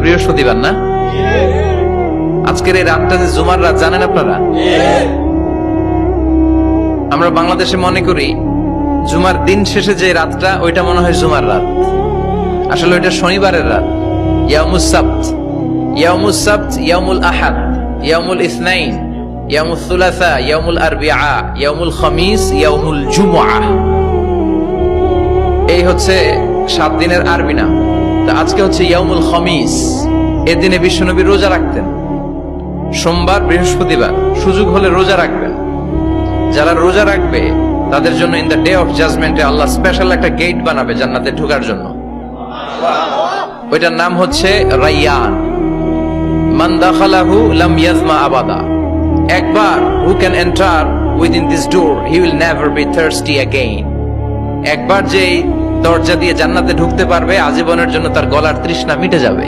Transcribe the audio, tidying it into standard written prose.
বৃহস্পতিবার না? আজকের এই রাতটা যে জুমার রাত জানেন আপনারা? আমরা বাংলাদেশে মনে করি জুমার দিন শেষে যে রাতটা ওইটা মনে হয় জুমার রাত, আসলে ওইটা শনিবারের রাত। ইয়াউমুস সাবত, ইয়াউমুস সাবত, ইয়াউমুল আহাদ, ইয়াউমুল ইসনাইন, ইয়াউমুল সুলাসা, ইয়াউমুল আরবিআ, ইয়াউমুল খামিস, ইয়াউমুল জুমআ। এই হচ্ছে 7 দিনের আরবি নাম। তা আজকে হচ্ছে ইয়াউমুল খামিস। এর দিনে বিশ্বনবী রোজা রাখতেন, সোমবার বৃহস্পতিবার সুযোগ হলে রোজা রাখবেন। যারা রোজা রাখবে তাদের জন্য ইন দ্য ডে অফ জাজমেন্টে আল্লাহ স্পেশাল একটা গেট বানাবে জান্নাতে ঢোকার জন্য। ওইটার নাম হচ্ছে রাইয়ান। মান দাখালাহু লাম ইয়াজমা আবাদা। একবার who can enter within this door he will never be thirsty again. একবার যে দরজা দিয়ে জান্নাতে ঢুকতে পারবে আজীবনের জন্য তার গলার তৃষ্ণা মিটে যাবে।